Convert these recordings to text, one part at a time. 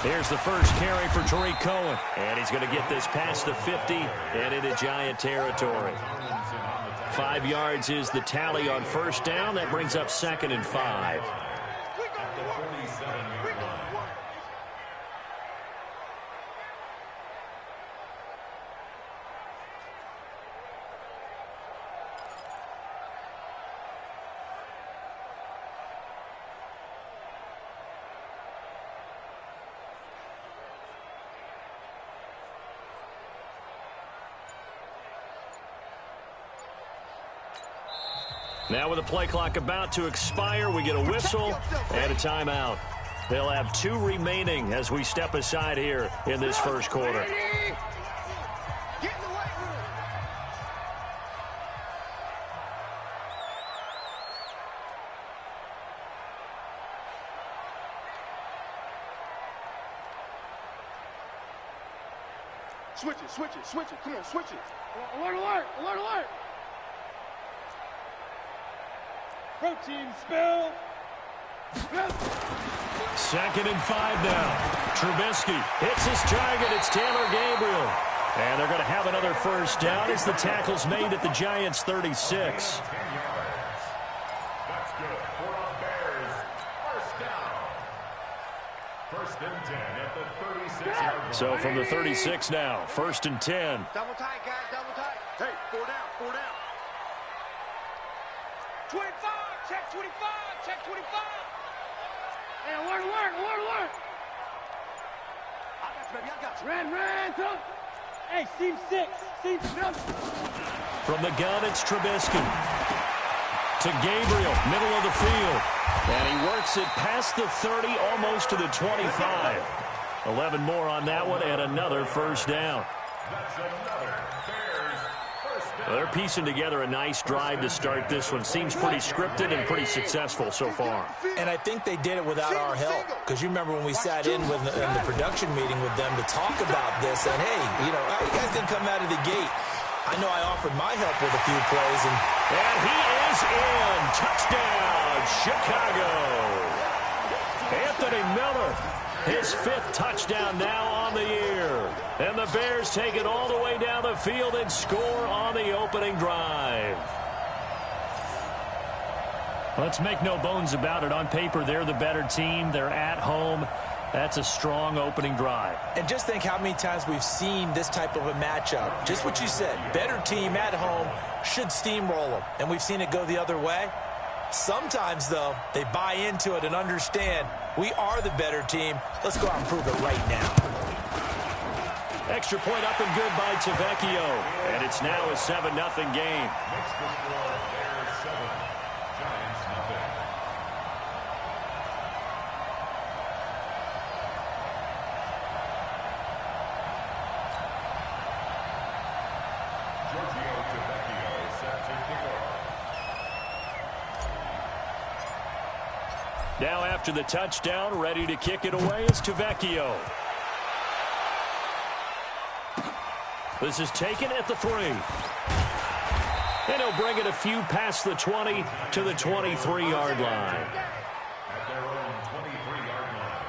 Here's the first carry for Tariq Cohen. And he's going to get this past the 50 and into Giant territory. 5 yards is the tally on first down. That brings up 2nd and 5. Now with the play clock about to expire, we get a whistle and a timeout. They'll have 2 remaining as we step aside here in this first quarter. Switch it, switch it, switch it. Come on, switch it. Alert, alert, alert, alert. Protein spill. 2nd and 5 now. Trubisky hits his target. It's Taylor Gabriel. And they're going to have another first down as the tackle's made at the Giants' 36. That's good for the Bears. First down. 1st and 10 at the 36-yard line. So from the 36 now, 1st and 10. Double tight, guys, double tight. Hey, 4 down, 4 down. 25, check 25, check 25. Hey, alert, alert, alert, alert. I got you, baby, I got you. Ran, come. Hey, seam 6, seam 7. From the gun, it's Trubisky. To Gabriel, middle of the field. And he works it past the 30, almost to the 25. 11 more on that one, and another first down. That's another Bears first down. They're piecing together a nice drive to start this one. Seems pretty scripted and pretty successful so far. And I think they did it without our help. Because you remember when we sat in with in the production meeting with them to talk about this. And, hey, you know, you guys didn't come out of the gate. I know I offered my help with a few plays. And he is in. Touchdown, Chicago. Anthony Miller, his 5th touchdown now on the year. And the Bears take it all the way down the field and score on the opening drive. Let's make no bones about it. On paper, they're the better team. They're at home. That's a strong opening drive. And just think how many times we've seen this type of a matchup. Just what you said, better team at home should steamroll them. And we've seen it go the other way. Sometimes, though, they buy into it and understand we are the better team. Let's go out and prove it right now. Extra point up and good by Tavecchio. And it's now a 7-0 game. Makes the score Bears 7, Giants nothing. Giorgio Tavecchio set to kick off. Now after the touchdown, ready to kick it away is Tavecchio. This is taken at the 3. And he'll bring it a few past the 20 to the 23-yard line. At their own 23-yard line.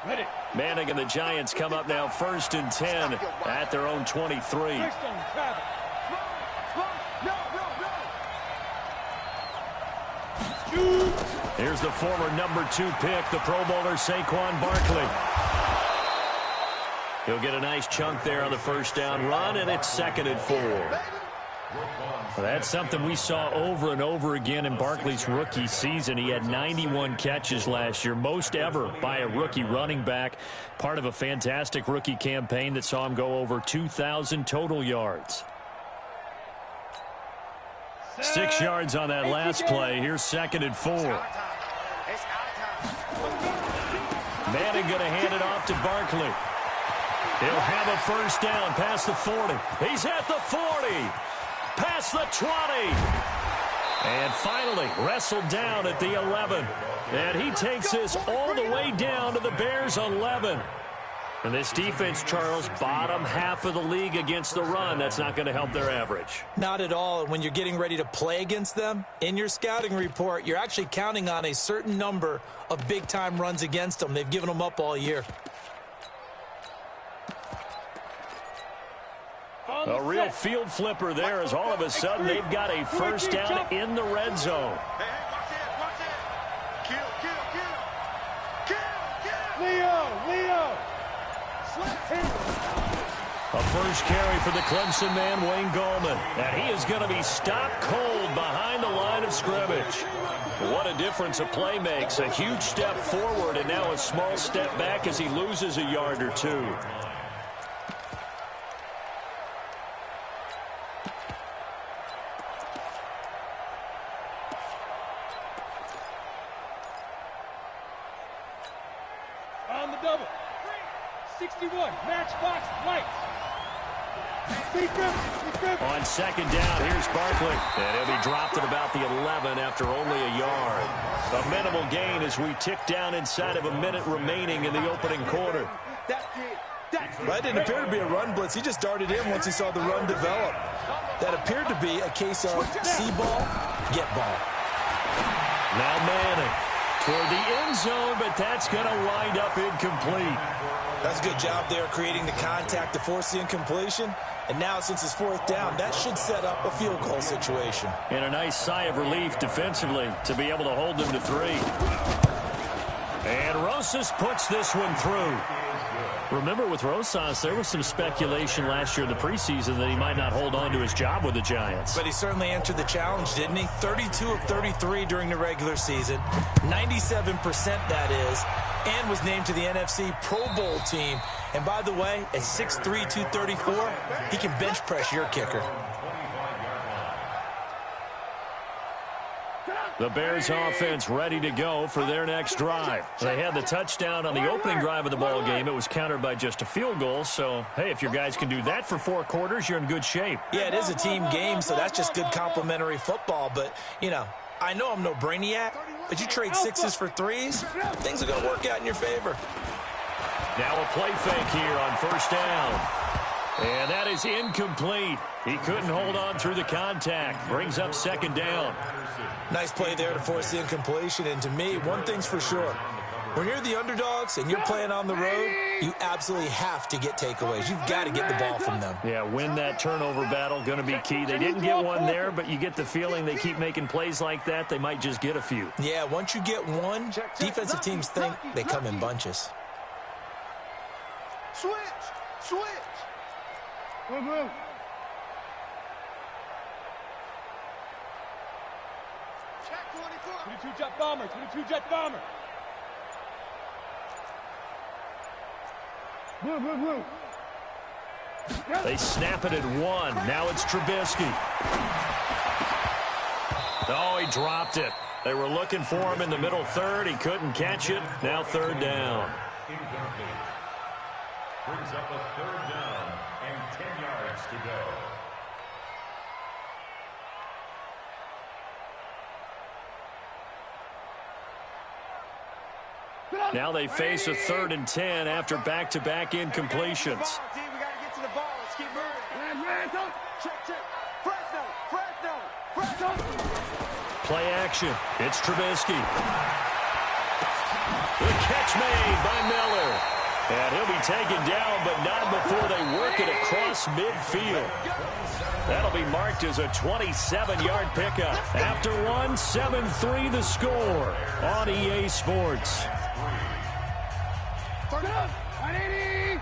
Ready. Manning and the Giants come up now 1st and 10 at their own 23. First on Travis. Here's the former number 2 pick, the Pro Bowler Saquon Barkley. He'll get a nice chunk there on the first down run, and it's 2nd and 4. Well, that's something we saw over and over again in Barkley's rookie season. He had 91 catches last year, most ever by a rookie running back, part of a fantastic rookie campaign that saw him go over 2,000 total yards. 6 yards on that last play. Here's 2nd and 4. Manning going to hand it off to Barkley. He'll have a first down past the 40. He's at the 40. Past the 20. And finally wrestled down at the 11. And he takes this all the way down to the Bears' 11. And this defense, Charles, bottom half of the league against the run. That's not going to help their average. Not at all. And when you're getting ready to play against them, in your scouting report, you're actually counting on a certain number of big-time runs against them. They've given them up all year. A real field flipper there as all of a sudden they've got a first down in the red zone. Leo! A first carry for the Clemson man, Wayne Gallman. And he is going to be stopped cold behind the line of scrimmage. What a difference a play makes. A huge step forward and now a small step back as he loses a yard or two. On the double. 61, matchbox, lights. On second down, here's Barkley. And he'll be dropped at about the 11 after only a yard. A minimal gain as we tick down inside of a minute remaining in the opening quarter. That didn't appear to be a run blitz. He just darted in once he saw the run develop. That appeared to be a case of see ball, get ball. Now Manning toward the end zone, but that's going to wind up incomplete. That's a good job there creating the contact to force the incompletion. And now, since it's fourth down, that should set up a field goal situation. And a nice sigh of relief defensively to be able to hold them to 3. And Rosas puts this one through. Remember, with Rosas, there was some speculation last year in the preseason that he might not hold on to his job with the Giants. But he certainly answered the challenge, didn't he? 32 of 33 during the regular season, 97% that is, and was named to the NFC Pro Bowl team. And by the way, at 6'3", 234, he can bench press your kicker. The Bears offense ready to go for their next drive. They had the touchdown on the opening drive of the ball game. It was countered by just a field goal. So, hey, if your guys can do that for 4 quarters, you're in good shape. Yeah, it is a team game, so that's just good complimentary football. But, you know, I know I'm no brainiac, but you trade 6s for 3s, things are going to work out in your favor. Now a play fake here on first down. And that is incomplete. He couldn't hold on through the contact. Brings up second down. Nice play there to force the incompletion. And to me, one thing's for sure. When you're the underdogs and you're playing on the road, you absolutely have to get takeaways. You've got to get the ball from them. Yeah, win that turnover battle, going to be key. They didn't get one there, but you get the feeling they keep making plays like that, they might just get a few. Yeah, once you get one, defensive teams think they come in bunches. Switch! Move. 22-jet bomber. Move. They snap it at 1. Now it's Trubisky. Oh, he dropped it. They were looking for him in the middle third. He couldn't catch it. Now third down. Brings up a third down and 10 yards to go. Now they face a 3rd and 10 after back-to-back incompletions. We got to get to the ball. Let's keep moving. Check. Fresno. Play action. It's Trubisky. The catch made by Miller. And he'll be taken down, but not before they work it across midfield. That'll be marked as a 27-yard pickup. After 1, 7-3 the score on EA Sports. Turn it up. 180.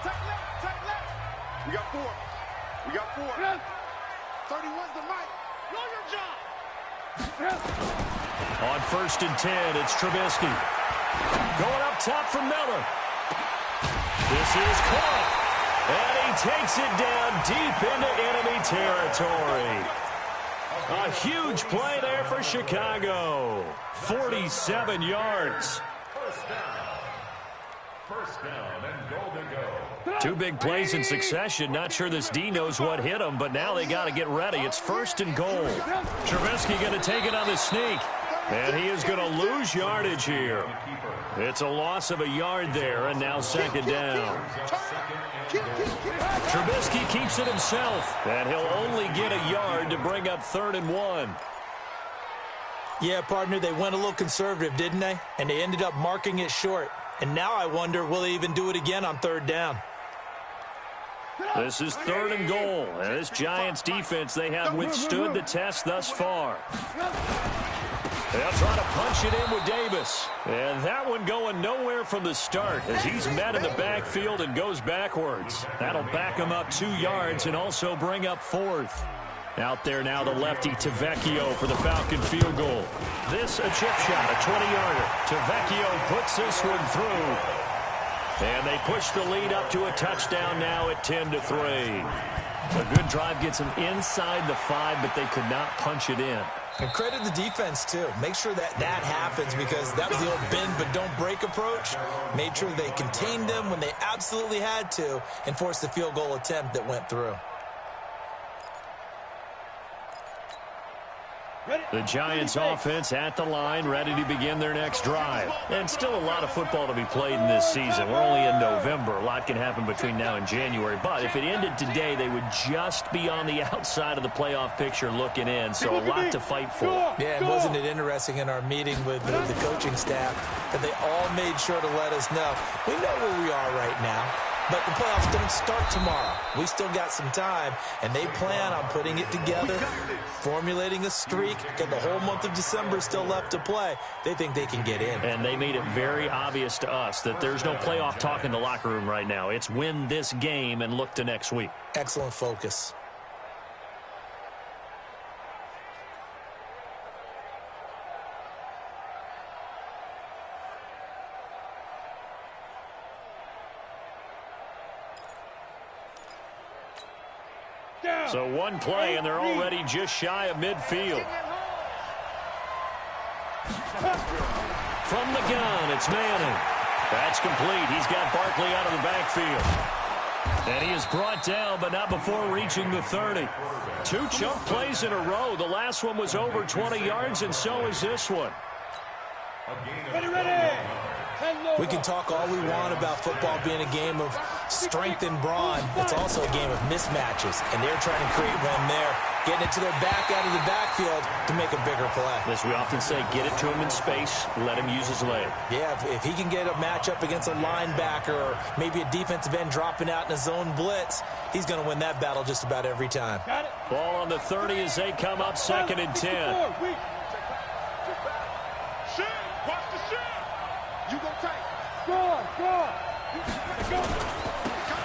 Take left. We got 4. 31's the mic. Know your job. On 1st and 10, it's Trubisky. Going up top for Miller. This is caught. And he takes it down deep into enemy territory. A huge play there for Chicago. 47 yards. First down and goal to go. 2 big plays in succession. Not sure this D knows what hit him, but now they got to get ready. It's 1st and goal. Trubisky going to take it on the sneak. And he is going to lose yardage here. It's a loss of a yard there, and now second down. Trubisky keeps it himself, and he'll only get a yard to bring up 3rd and 1. Yeah, partner, they went a little conservative, didn't they? And they ended up marking it short. And now I wonder, will they even do it again on 3rd down? This is 3rd and goal. And this Giants defense, they have withstood the test thus far. They'll try to punch it in with Davis. And that one going nowhere from the start as he's met in the backfield and goes backwards. That'll back him up 2 yards and also bring up 4th. Out there now, the lefty Tavecchio for the Falcon field goal. This a chip shot, a 20-yarder. Tavecchio puts this one through. And they push the lead up to a touchdown now at 10-3. A good drive gets them inside the 5, but they could not punch it in. And credit the defense, too. Make sure that happens because that was the old bend but don't break approach. Made sure they contained them when they absolutely had to and forced the field goal attempt that went through. The Giants offense at the line, ready to begin their next drive. And still a lot of football to be played in this season. We're only in November. A lot can happen between now and January. But if it ended today, they would just be on the outside of the playoff picture looking in. So a lot to fight for. Yeah, and wasn't it interesting in our meeting with the coaching staff that they all made sure to let us know, we know where we are right now. But the playoffs don't start tomorrow. We still got some time, and they plan on putting it together, formulating a streak, got the whole month of December still left to play. They think they can get in. And they made it very obvious to us that there's no playoff talk in the locker room right now. It's win this game and look to next week. Excellent focus. So one play, and they're already just shy of midfield. From the gun, it's Manning. That's complete. He's got Barkley out of the backfield. And he is brought down, but not before reaching the 30. 2 chunk plays in a row. The last one was over 20 yards, and so is this one. Ready. We can talk all we want about football being a game of strength and brawn. It's also a game of mismatches, and they're trying to create one there, getting it to their back out of the backfield to make a bigger play. As we often say, get it to him in space, let him use his leg. Yeah, if he can get a matchup against a linebacker or maybe a defensive end dropping out in a zone blitz, he's going to win that battle just about every time. Got it. Ball on the 30 as they come up 2nd and 10.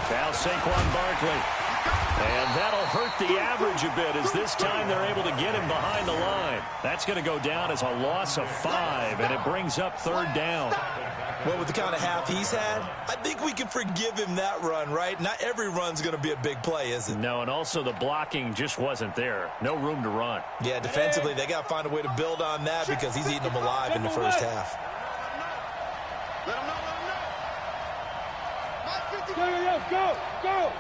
Now Saquon Barkley. And that'll hurt the average a bit as this time they're able to get him behind the line. That's going to go down as a loss of 5, and it brings up 3rd down. Well, with the kind of half he's had, I think we can forgive him that run, right? Not every run's going to be a big play, is it? No, and also the blocking just wasn't there. No room to run. Yeah, defensively, they got to find a way to build on that because he's eating them alive in the first half. Go.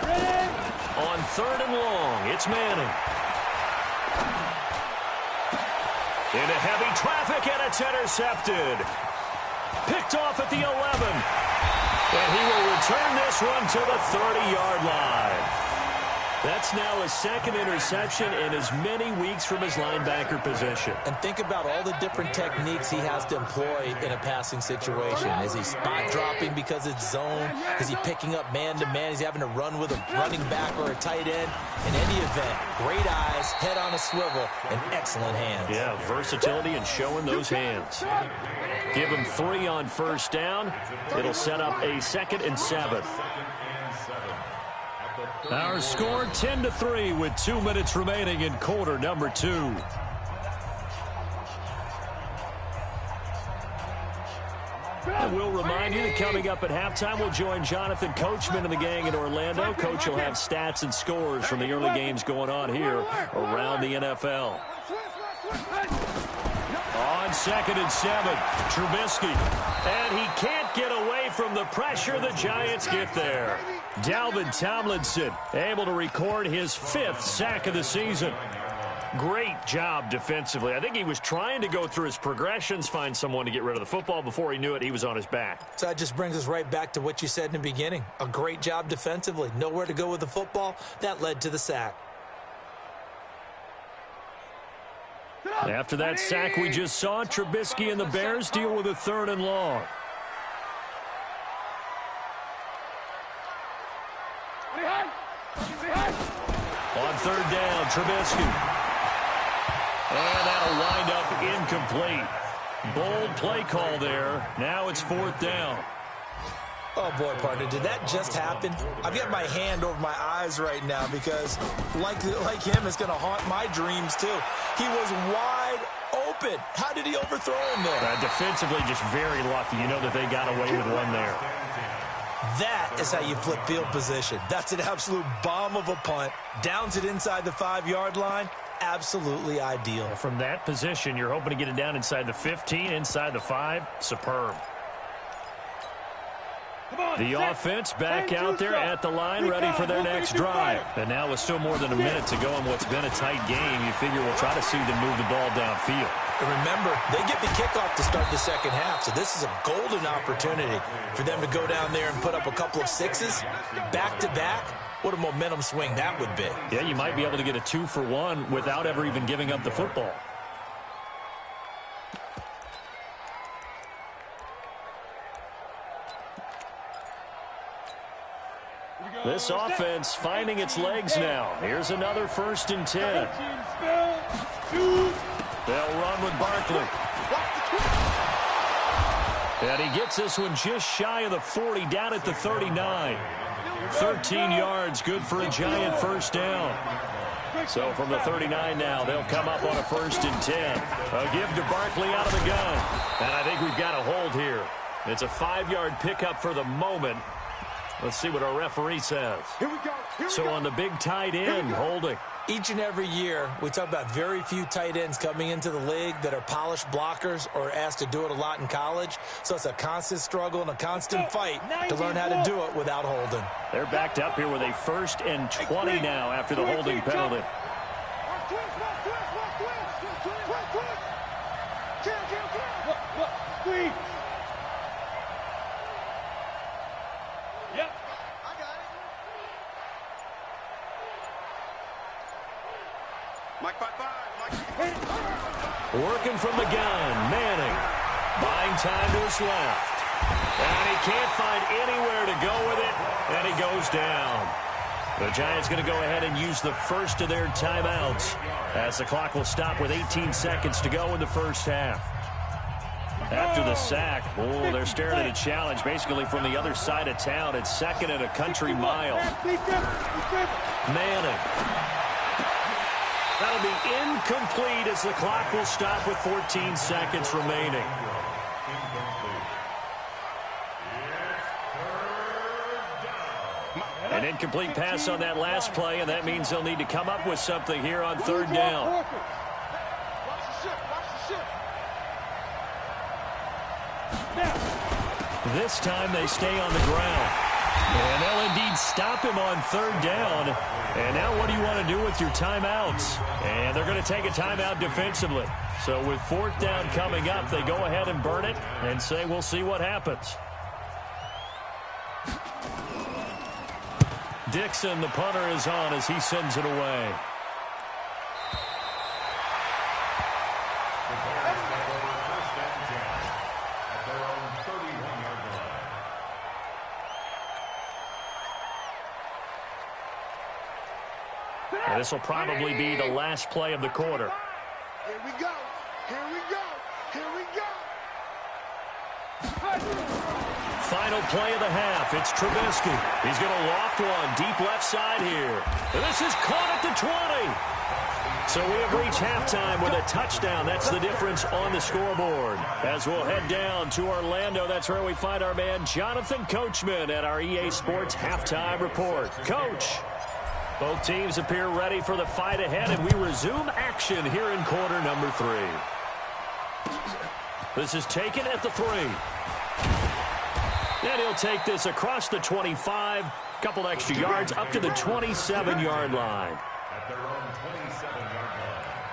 Ready. On 3rd and long, it's Manning. Into heavy traffic, and it's intercepted. Picked off at the 11. And he will return this one to the 30-yard line. That's now his 2nd interception in as many weeks from his linebacker position. And think about all the different techniques he has to employ in a passing situation. Is he spot dropping because it's zone? Is he picking up man-to-man? Is he having to run with a running back or a tight end? In any event, great eyes, head on a swivel, and excellent hands. Yeah, versatility and showing those hands. Give him 3 on 1st down. It'll set up a 2nd and 7. Our score 10-3 with 2 minutes remaining in quarter number 2. And we'll remind you that coming up at halftime, we'll join Jonathan Coachman and the gang in Orlando. Coach will have stats and scores from the early games going on here around the NFL. On 2nd and 7, Trubisky. And he can't get away from the pressure. The Giants get there. Dalvin Tomlinson able to record his 5th sack of the season. Great job defensively. I think he was trying to go through his progressions, find someone to get rid of the football. Before he knew it, he was on his back. So that just brings us right back to what you said in the beginning. A great job defensively. Nowhere to go with the football. That led to the sack. After that sack we just saw, Trubisky and the Bears deal with a 3rd and long. On 3rd down, Trubisky. And that'll wind up incomplete. Bold play call there. Now it's 4th down. Oh, boy, partner, did that just happen? I've got my hand over my eyes right now because, like him, it's going to haunt my dreams, too. He was wide open. How did he overthrow him there? Defensively, just very lucky. You know that they got away with one there. That is how you flip field position. That's an absolute bomb of a punt. Downs it inside the 5-yard line. Absolutely ideal. From that position, you're hoping to get it down inside the 15, inside the 5. Superb. The offense back out there at the line, ready for their next drive. And now with still more than a minute to go in what's been a tight game, you figure we'll try to see them move the ball downfield. And remember, they get the kickoff to start the second half, so this is a golden opportunity for them to go down there and put up a couple of 6s back-to-back. What a momentum swing that would be. Yeah, you might be able to get a 2-for-1 without ever even giving up the football. This offense finding its legs now. Here's another 1st and 10. They'll run with Barkley. And he gets this one just shy of the 40, down at the 39. 13 yards, good for a giant 1st down. So from the 39 now, they'll come up on a 1st and 10. A give to Barkley out of the gun. And I think we've got a hold here. It's a 5-yard pickup for the moment. Let's see what our referee says. Here we go. So on the big tight end, holding. Each and every year, we talk about very few tight ends coming into the league that are polished blockers or asked to do it a lot in college. So it's a constant struggle and a constant fight to learn how to do it without holding. They're backed up here with a 1st and 20 now after the holding penalty. Working from the gun, Manning. Buying time to his left. And he can't find anywhere to go with it, and he goes down. The Giants going to go ahead and use the 1st of their timeouts as the clock will stop with 18 seconds to go in the 1st half. After the sack, they're staring at a challenge basically from the other side of town. It's 2nd and a country mile. Manning. That'll be incomplete as the clock will stop with 14 seconds remaining. An incomplete pass on that last play, and that means they'll need to come up with something here on 3rd down. This time they stay on the ground. And they'll indeed stop him on 3rd down. And now what do you want to do with your timeouts? And they're going to take a timeout defensively. So with 4th down coming up, they go ahead and burn it and say we'll see what happens. Dixon, the punter, is on as he sends it away. And this will probably be the last play of the quarter. Here we go. Here we go. Here we go. Final play of the half. It's Trubisky. He's going to loft one deep left side here. And this is caught at the 20. So we have reached halftime with a touchdown. That's the difference on the scoreboard. As we'll head down to Orlando, that's where we find our man Jonathan Coachman at our EA Sports Halftime Report. Coach. Both teams appear ready for the fight ahead, and we resume action here in quarter number 3. This is taken at the 3. And he'll take this across the 25, couple extra yards up to the 27-yard line. At their own 27-yard line.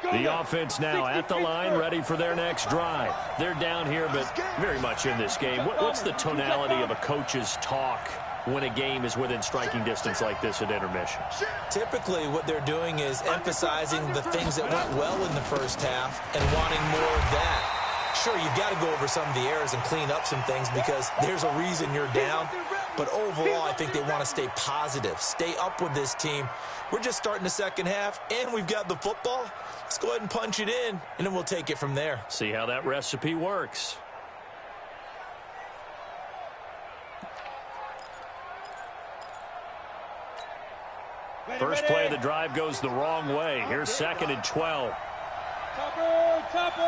The offense now at the line, ready for their next drive. They're down here, but very much in this game. What's the tonality of a coach's talk when a game is within striking distance like this at intermission? Typically, what they're doing is emphasizing the things that went well in the first half and wanting more of that. Sure, you've got to go over some of the errors and clean up some things because there's a reason you're down. But overall, I think they want to stay positive, stay up with this team. We're just starting the second half, and we've got the football. Let's go ahead and punch it in, and then we'll take it from there. See how that recipe works. First play of the drive goes the wrong way. Here's 2nd and 12. Topper!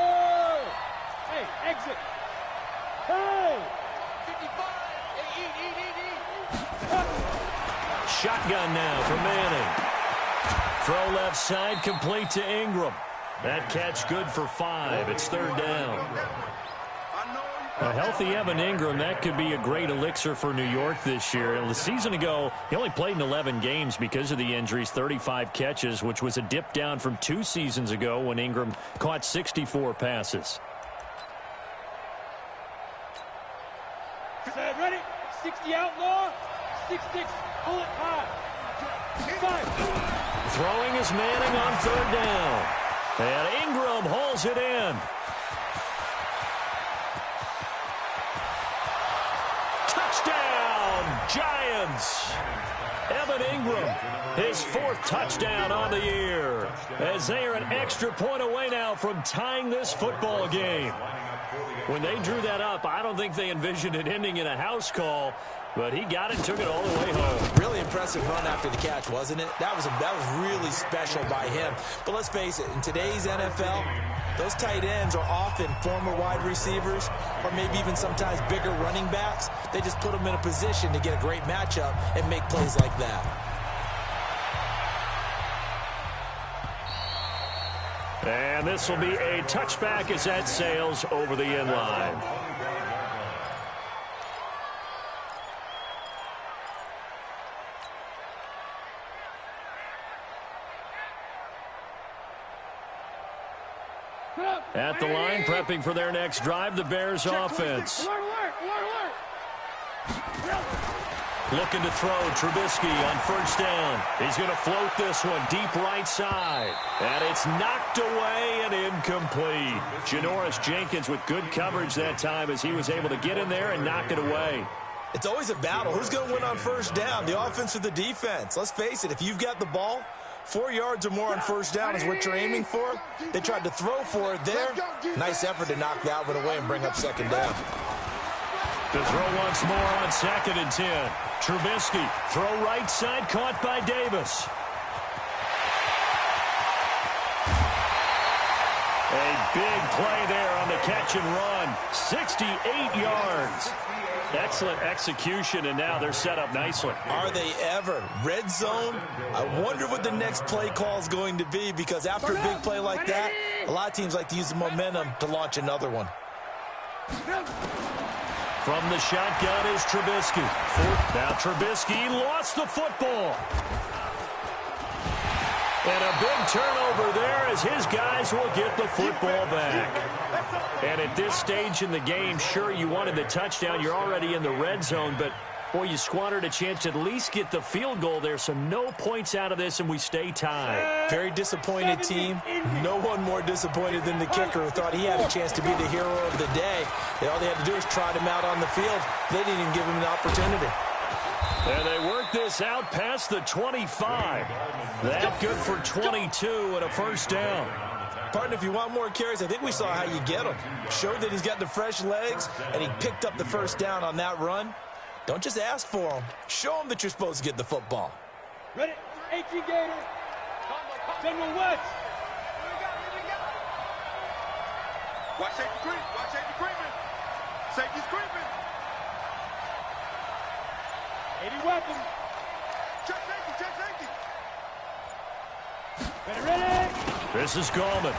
Hey, exit! Hey! 55! Shotgun now for Manning. Throw left side, complete to Ingram. That catch good for 5. It's 3rd down. A healthy Evan Ingram, that could be a great elixir for New York this year. A season ago, he only played in 11 games because of the injuries, 35 catches, which was a dip down from 2 seasons ago when Ingram caught 64 passes. Ready? 60 outlaw, 6-6, pull it high. 5. Throwing is Manning on 3rd down. And Ingram hauls it in. Touchdown, Giants. Evan Ingram, his 4th touchdown on the year. As they are an extra point away now from tying this football game. When they drew that up, I don't think they envisioned it ending in a house call, but he got it and took it all the way home. Really impressive run after the catch, wasn't it? That was really special by him. But let's face it, in today's NFL, those tight ends are often former wide receivers or maybe even sometimes bigger running backs. They just put them in a position to get a great matchup and make plays like that. And this will be a touchback as that sails over the end line. At the line, prepping for their next drive, the Bears offense. Looking to throw, Trubisky on 1st down. He's going to float this one deep right side. And it's knocked away and incomplete. Janoris Jenkins with good coverage that time as he was able to get in there and knock it away. It's always a battle. Who's going to win on 1st down, the offense or the defense? Let's face it, if you've got the ball, 4 yards or more on 1st down is what you're aiming for. They tried to throw for it there. Nice effort to knock that one away and bring up 2nd down. To throw once more on 2nd and 10. Trubisky, throw right side, caught by Davis. A big play there on the catch and run. 68 yards. Excellent execution, and now they're set up nicely. Are they ever? Red zone? I wonder what the next play call is going to be, because after a big play like that, a lot of teams like to use the momentum to launch another one. From the shotgun is Trubisky. Now Trubisky lost the football. And a big turnover there as his guys will get the football back. And at this stage in the game, sure, you wanted the touchdown. You're already in the red zone, but boy, you squandered a chance to at least get the field goal there, so no points out of this, and we stay tied. Very disappointed team. No one more disappointed than the kicker, who thought he had a chance to be the hero of the day. All they had to do was trot him out on the field. They didn't even give him an opportunity. And they work this out past the 25. That good for 22 and a 1st down. Partner, if you want more carries, I think we saw how you get them. Showed that he's got the fresh legs, and he picked up the 1st down on that run. Don't just ask for them. Show them that you're supposed to get the football. Ready? 18 Gator. General West. Watch safety creep. Watch safety creeping. Safety's creeping. 80 weapons. Check safety. Check safety. Ready, ready. This is Gallman.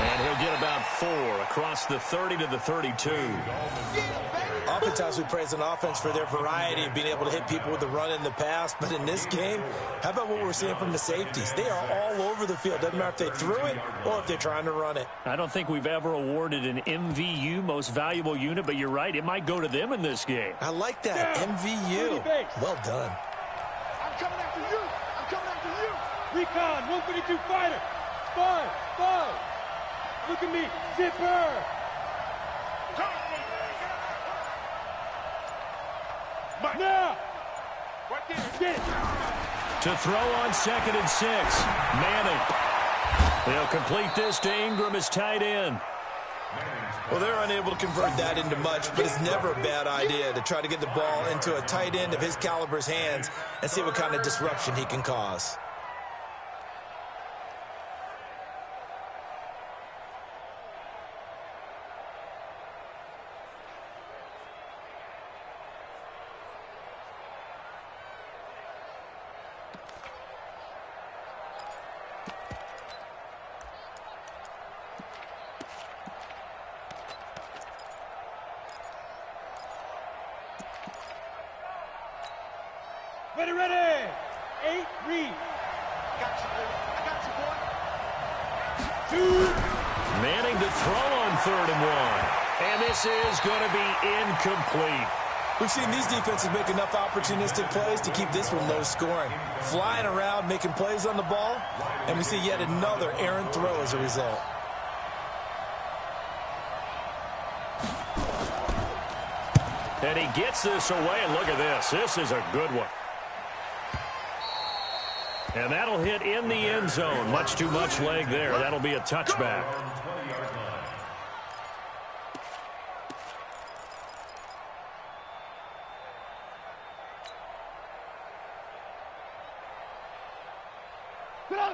And he'll get about 4 across the 30 to the 32. Oftentimes we praise an offense for their variety of being able to hit people with the run in the pass. But in this game, how about what we're seeing from the safeties? They are all over the field. Doesn't matter if they threw it or if they're trying to run it. I don't think we've ever awarded an MVU, most valuable unit, but you're right. It might go to them in this game. I like that. MVU. Well done. I'm coming after you. I'm coming after you. Recon, 152 fighter. 5. Look at me. Zipper. Now. Get it. To throw on 2nd and 6. Manning. They'll complete this to Ingram as tight end. Well, they're unable to convert that into much, but it's never a bad idea to try to get the ball into a tight end of his caliber's hands and see what kind of disruption he can cause. Ready. 8, read. Got you, boy. I got you, boy. 2. Manning to throw on 3rd and 1. And this is going to be incomplete. We've seen these defenses make enough opportunistic plays to keep this one low scoring. Flying around, making plays on the ball, and we see yet another errant throw as a result. And he gets this away, and look at this. This is a good one. And that'll hit in the end zone. Much too much leg there. That'll be a touchback.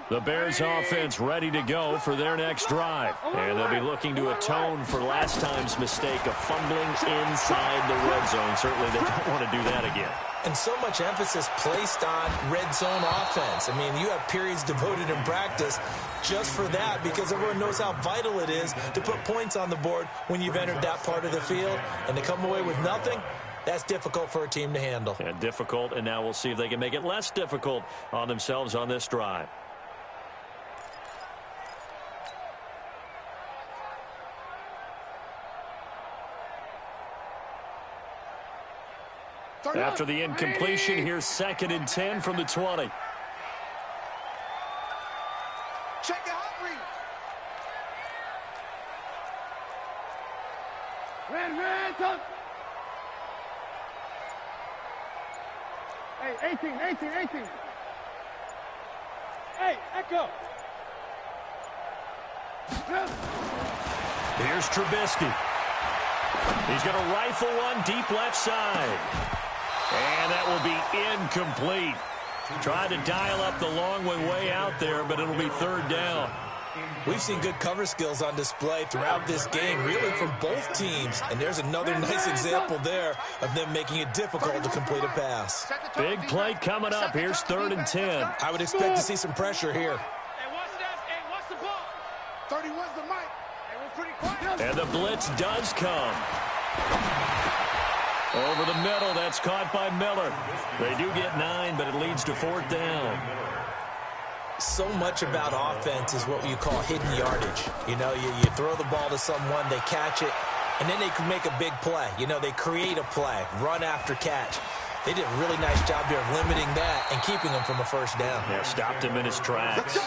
The Bears offense ready to go for their next drive. And they'll be looking to atone for last time's mistake of fumbling inside the red zone. Certainly they don't want to do that again. And so much emphasis placed on red zone offense. I mean, you have periods devoted in practice just for that because everyone knows how vital it is to put points on the board when you've entered that part of the field. And to come away with nothing, that's difficult for a team to handle. Yeah, difficult, and now we'll see if they can make it less difficult on themselves on this drive. After the incompletion, here's 2nd and 10 from the 20. Check it out, read. Red, touch. Hey, 18. Hey, Echo. Here's Trubisky. He's going to rifle one deep left side. And that will be incomplete. Tried to dial up the long way out there, but it'll be 3rd down. We've seen good cover skills on display throughout this game, really from both teams. And there's another nice example there of them making it difficult to complete a pass. Big play coming up. Here's 3rd and 10. I would expect to see some pressure here. Hey, watch that. Hey, watch the ball. 31's the mic. Hey, we're pretty quiet. And the blitz does come. Over the middle, that's caught by Miller. They do get 9, but it leads to 4th down. So much about offense is what you call hidden yardage. You know, you throw the ball to someone, they catch it, and then they can make a big play. You know, they create a play, run after catch. They did a really nice job there of limiting that and keeping him from a 1st down. Yeah, stopped him in his tracks.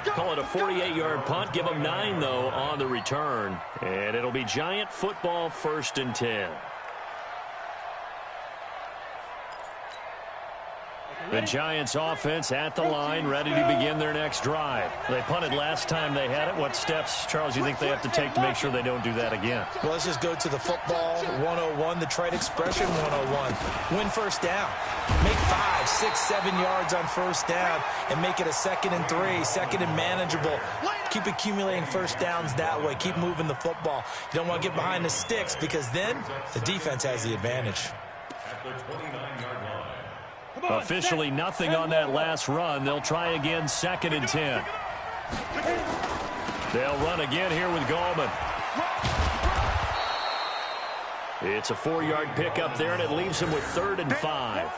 Call it a 48-yard punt. Give him 9, though, on the return. And it'll be Giant football 1st and 10. The Giants offense at the line, ready to begin their next drive. They punted last time they had it. What steps, Charles, do you think they have to take to make sure they don't do that again? Well, let's just go to the football 101, the trade expression 101. Win 1st down. Make 5, 6, 7 yards on 1st down and make it a 2nd and 3, 2nd and manageable. Keep accumulating 1st downs that way. Keep moving the football. You don't want to get behind the sticks because then the defense has the advantage. At the 29-yard line. Officially nothing on that last run. They'll try again 2nd and 10. They'll run again here with Gallman. It's a 4-yard pickup there, and it leaves him with 3rd and 5.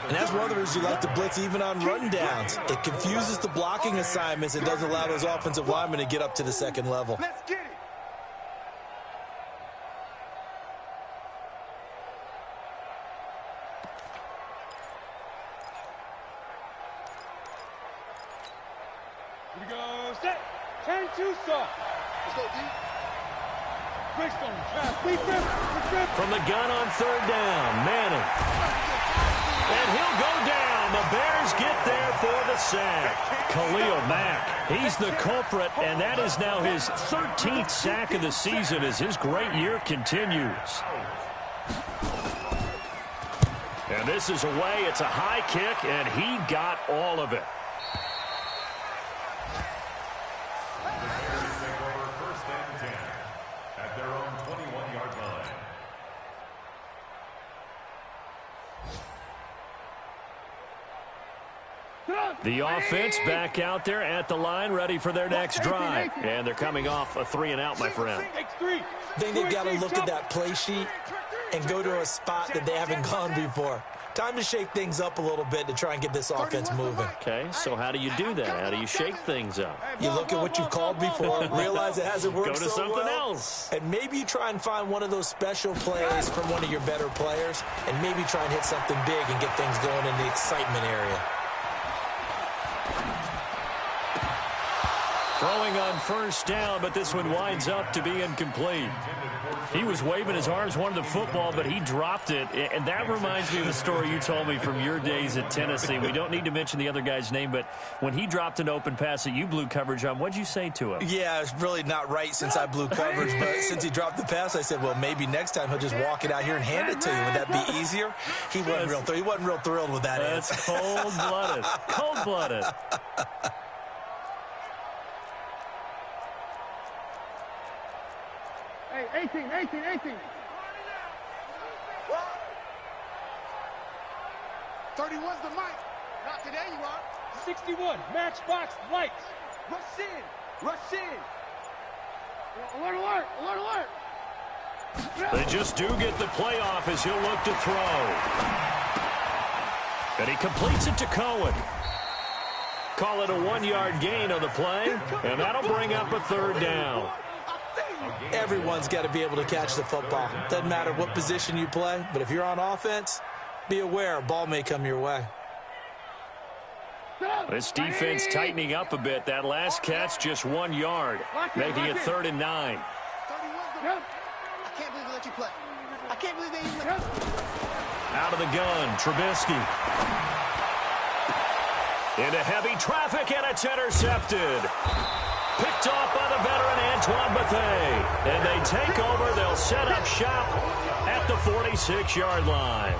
And that's one of the reasons you like to blitz even on rundowns. It confuses the blocking assignments and doesn't allow those offensive linemen to get up to the second level. Let's get it. Here we go. Set. 10-2 soft. Let's go, D. From the gun on 3rd down, Manning. And he'll go down. The Bears get there for the sack. Khalil Mack, he's the culprit, and that is now his 13th sack of the season as his great year continues. And this is away. It's a high kick, and he got all of it. The offense back out there at the line, ready for their next drive. And they're coming off a 3-and-out, my friend. I think they've got to look at that play sheet and go to a spot that they haven't gone before. Time to shake things up a little bit to try and get this offense moving. Okay, so how do you do that? How do you shake things up? You look at what you've called before, realize it hasn't worked Go to so something well, else. and maybe you try and find one of those special plays from one of your better players, and maybe try and hit something big and get things going in the excitement area. Throwing on 1st down, but this one winds up to be incomplete. He was waving his arms, wanted the football, but he dropped it. And that reminds me of a story you told me from your days at Tennessee. We don't need to mention the other guy's name, but when he dropped an open pass that you blew coverage on, what'd you say to him? Yeah, it's really not right since I blew coverage, but since he dropped the pass, I said, well, maybe next time he'll just walk it out here and hand it to you. Would that be easier? He wasn't real thrilled with that. That's cold-blooded. Cold-blooded. Hey, 18. 31's the mic. Not today, you are. 61, matchbox lights. Rush in. Alert. They just do get the playoff as he'll look to throw. And he completes it to Cohen. Call it a 1-yard gain on the play, and that'll bring up a 3rd down. Everyone's got to be able to catch the football. Doesn't matter what position you play, but if you're on offense, be aware a ball may come your way. This defense tightening up a bit. That last catch just 1 yard, making it 3rd and 9. I can't believe they let you play. I can't believe they even let you play. Out of the gun, Trubisky. Into heavy traffic, and it's intercepted. Picked off by the veteran Antoine Bethea. And they take over. They'll set up shop at the 46-yard line.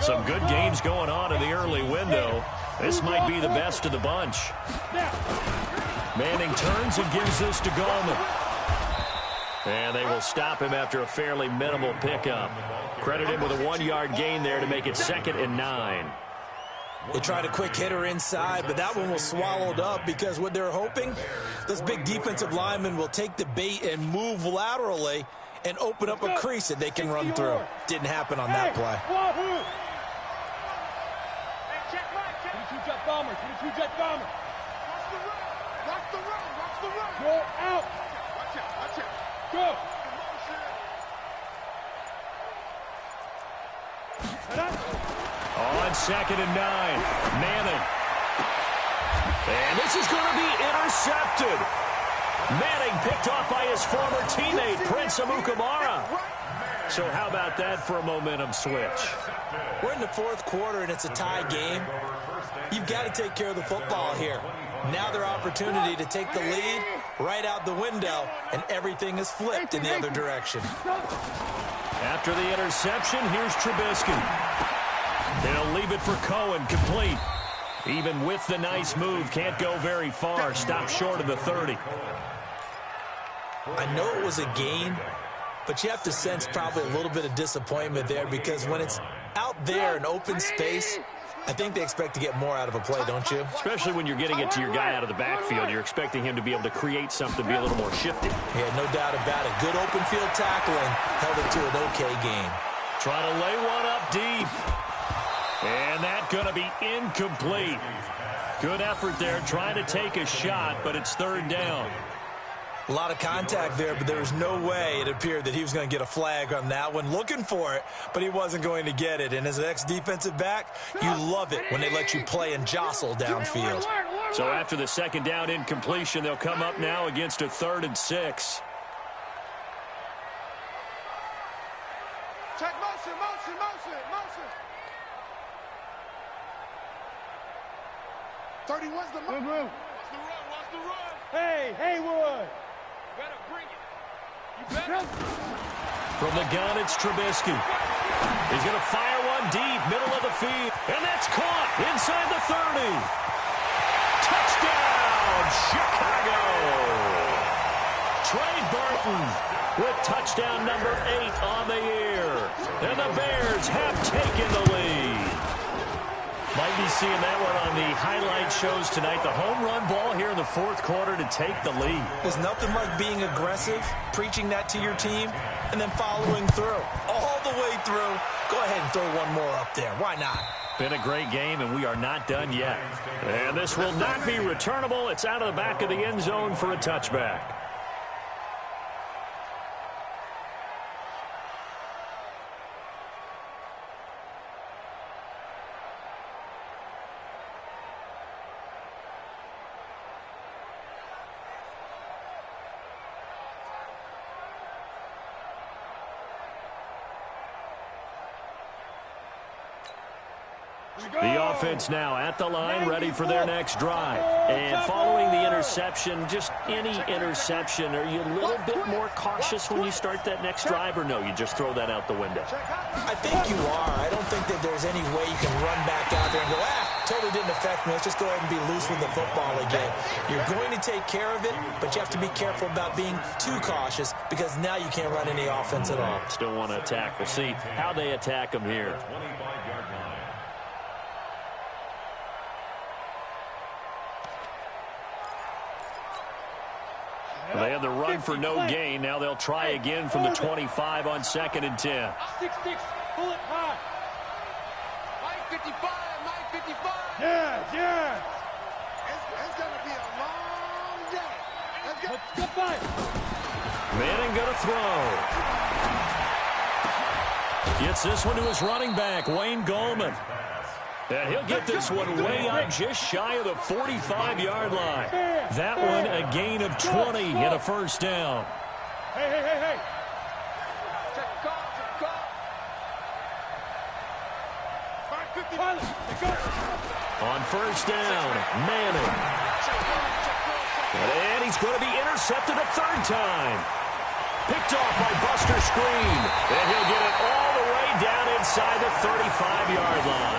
Some good games going on in the early window. This might be the best of the bunch. Manning turns and gives this to Gallman. And they will stop him after a fairly minimal pickup. Credit him with a 1-yard gain there to make it 2nd and 9. They tried a quick hitter inside, but that one was swallowed up because what they're hoping, this big defensive lineman will take the bait and move laterally and open up a crease that they can run through. Didn't happen on that play. 22-jet bomber. Watch the run. Go out. Watch it. Go. On 2nd and 9, Manning. And this is going to be intercepted. Manning picked off by his former teammate, Prince Amukamara. So how about that for a momentum switch? We're in the 4th quarter, and it's a tie game. You've got to take care of the football here. Now their opportunity to take the lead right out the window, and everything is flipped in the other direction. After the interception, here's Trubisky. They'll leave it for Cohen, complete. Even with the nice move, can't go very far. Stop short of the 30. I know it was a gain, but you have to sense probably a little bit of disappointment there because when it's out there in open space, I think they expect to get more out of a play, don't you? Especially when you're getting it to your guy out of the backfield. You're expecting him to be able to create something, be a little more shifty. Yeah, no doubt about it. Good open field tackling held it to an okay game. Trying to lay one up deep. And that's going to be incomplete. Good effort there, trying to take a shot, but it's third down. A lot of contact there, but there was no way it appeared that he was going to get a flag on that one. Looking for it, but he wasn't going to get it. And as an ex-defensive back, you love it when they let you play and jostle downfield. So after the second down incompletion, they'll come up now against a 3rd and 6. Check motion, motion, motion, motion. 31's the move. Watch the run, watch the run. Hey, Haywood. Better bring it. You better. From the gun, it's Trubisky. He's going to fire one deep, middle of the field. And that's caught inside the 30. Touchdown, Chicago. Trey Burton with touchdown number 8 on the year. And the Bears have taken the lead. Might be seeing that one on the highlight shows tonight. The home run ball here in the 4th quarter to take the lead. There's nothing like being aggressive, preaching that to your team, and then following through. All the way through. Go ahead and throw one more up there. Why not? Been a great game, and we are not done yet. And this will not be returnable. It's out of the back of the end zone for a touchback. The offense now at the line, ready for their next drive. And following the interception, just any interception, are you a little bit more cautious when you start that next drive, or no, you just throw that out the window? I think you are. I don't think that there's any way you can run back out there and go, totally didn't affect me. Let's just go ahead and be loose with the football again. You're going to take care of it, but you have to be careful about being too cautious because now you can't run any offense at all. Still want to attack. We'll see how they attack them here. They had the run for no gain. Now they'll try again from the 25 on 2nd and 10. 6-6, pull it high. 9:55, 9:55. Yeah. It's going to be a long day. Let's go. Manning going to throw. Gets this one to his running back, Wayne Gallman. And he'll get this one way up just shy of the 45-yard line. That one a gain of 20 and a first down. Hey. Check the call. On first down, Manning. And he's going to be intercepted a 3rd time. Picked off by Buster Screen. And he'll get it all the way down inside the 35-yard line.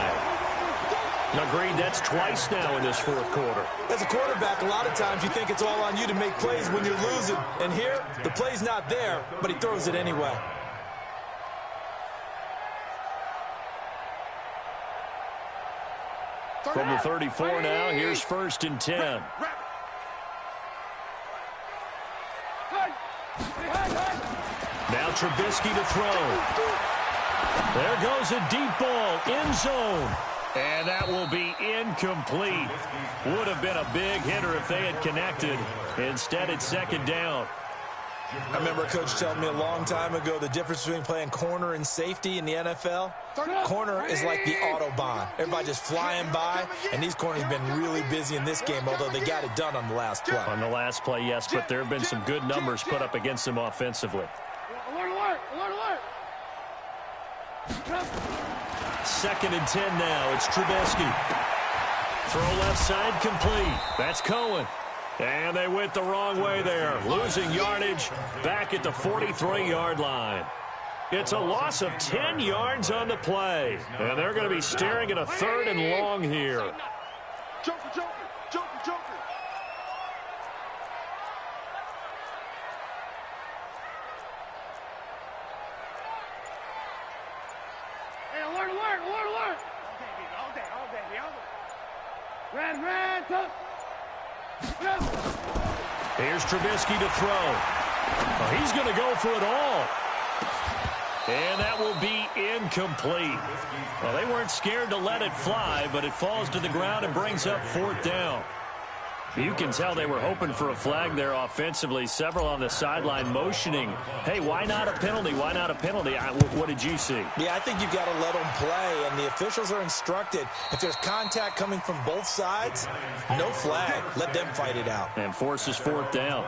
Agreed, that's twice now in this 4th quarter. As a quarterback, a lot of times you think it's all on you to make plays when you're losing. And here, the play's not there, but he throws it anyway. From the 34 now, here's 1st and 10. Now Trubisky to throw. There goes a deep ball, end zone. And that will be incomplete. Would have been a big hitter if they had connected. Instead, it's 2nd down. I remember a coach telling me a long time ago the difference between playing corner and safety in the NFL. Corner is like the Autobahn. Everybody just flying by, and these corners have been really busy in this game, although they got it done on the last play. On the last play, yes, but there have been some good numbers put up against them offensively. Alert. 2nd and 10 now. It's Trubisky. Throw left side complete. That's Cohen. And they went the wrong way there. Losing yardage back at the 43-yard line. It's a loss of 10 yards on the play. And they're going to be staring at a 3rd and long here. Joker. Here's Trubisky to throw. Oh, he's going to go for it all. And that will be incomplete. Well, they weren't scared to let it fly, but it falls to the ground and brings up 4th down. You can tell they were hoping for a flag there offensively. Several on the sideline motioning, hey, why not a penalty? Why not a penalty? What did you see? Yeah, I think you've got to let them play, and the officials are instructed. If there's contact coming from both sides, no flag. Let them fight it out. And forces 4th down.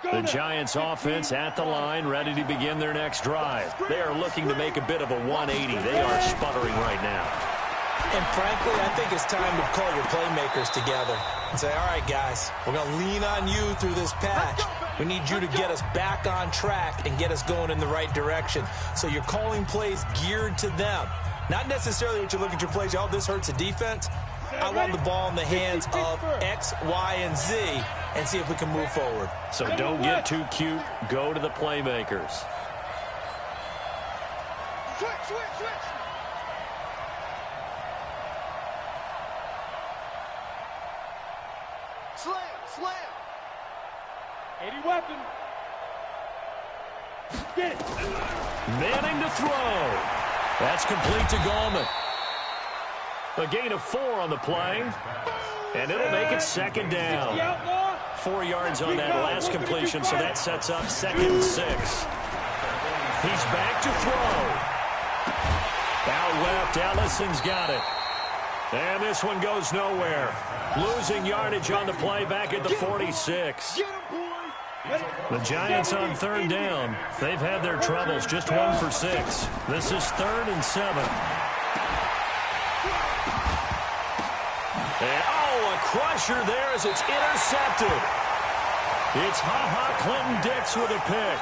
The Giants offense at the line, ready to begin their next drive. They are looking to make a bit of a 180. They are sputtering right now. And frankly, I think it's time to call your playmakers together and say, all right, guys, we're going to lean on you through this patch. We need you to get us back on track and get us going in the right direction. So you're calling plays geared to them. Not necessarily what you look at your plays, oh, this hurts the defense. I want the ball in the hands of X, Y, and Z and see if we can move forward. So don't get too cute. Go to the playmakers. Switch. Slam. 80 weapon. Get it. Manning to throw. That's complete to Gallman. A gain of 4 on the play, and it'll make it 2nd down. 4 yards on that last completion, so that sets up 2nd and 6. He's back to throw. Out left, Ellison's got it. And this one goes nowhere. Losing yardage on the play back at the 46. The Giants on 3rd down. They've had their troubles, just 1 for 6. This is 3rd and 7. And, a crusher there as it's intercepted. It's Ha-Ha Clinton Dix with a pick.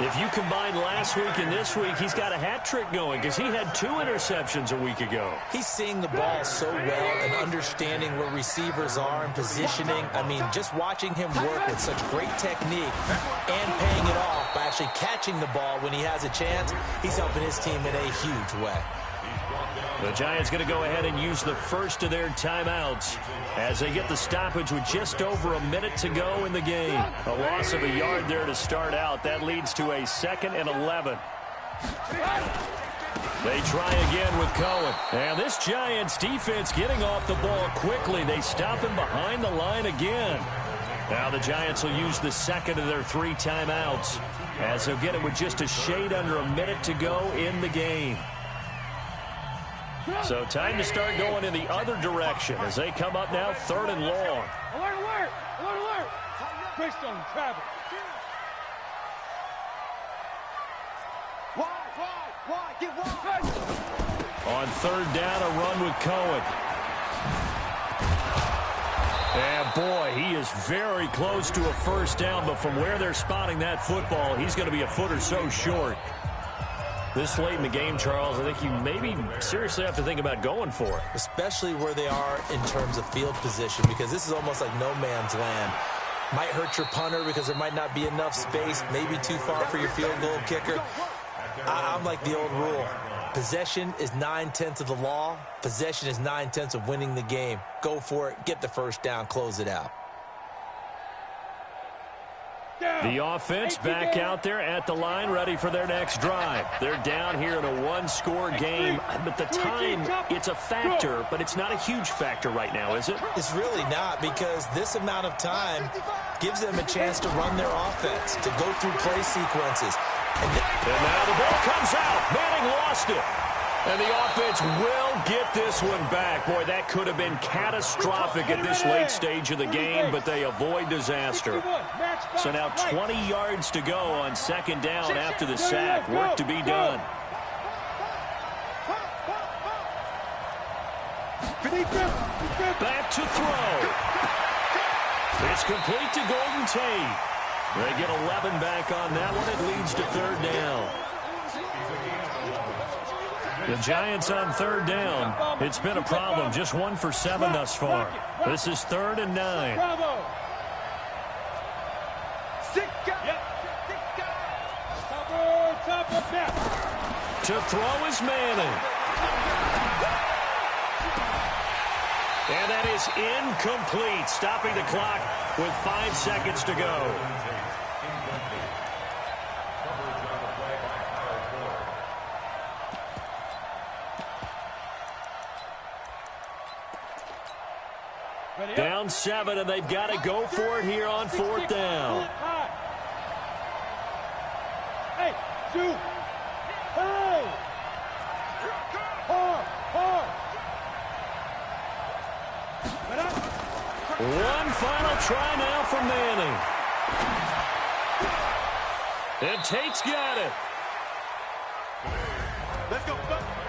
If you combine last week and this week, he's got a hat trick going because he had 2 interceptions a week ago. He's seeing the ball so well and understanding where receivers are and positioning. I mean, just watching him work with such great technique and paying it off by actually catching the ball when he has a chance, he's helping his team in a huge way. The Giants going to go ahead and use the first of their timeouts as they get the stoppage with just over a minute to go in the game. A loss of a yard there to start out. That leads to a 2nd and 11. They try again with Cohen. And this Giants defense getting off the ball quickly. They stop him behind the line again. Now the Giants will use the 2nd of their 3 timeouts as they'll get it with just a shade under a minute to go in the game. So time to start going in the other direction as they come up now 3rd and long. Alert. Christian, travel. Wide, get wide. On 3rd down, a run with Cohen. And boy, he is very close to a 1st down, but from where they're spotting that football, he's going to be a foot or so short. This late in the game, Charles, I think you maybe seriously have to think about going for it. Especially where they are in terms of field position, because this is almost like no man's land. Might hurt your punter because there might not be enough space, maybe too far for your field goal kicker. I'm like the old rule. Possession is 9/10 of the law. Possession is 9/10 of winning the game. Go for it, get the 1st down, close it out. The offense back out there at the line, ready for their next drive. They're down here in a 1-score game, but the time, it's a factor, but it's not a huge factor right now, is it? It's really not, because this amount of time gives them a chance to run their offense, to go through play sequences. And now the ball comes out. Manning lost it. And the offense will get this one back. Boy, that could have been catastrophic at this late stage of the game, but they avoid disaster. So now 20 yards to go on 2nd down after the sack. Work to be done. Back to throw. It's complete to Golden Tate. They get 11 back on that one. It leads to 3rd down. The Giants on 3rd down. It's been a problem. Just 1 for 7 thus far. This is 3rd and 9. To throw is Manning. And that is incomplete, stopping the clock with 5 seconds to go. Down 7, and they've got to go for it here on 4th down. Hey, 2. Hey! One final try now for Manning. And Tate's got it. Let's go, Buck.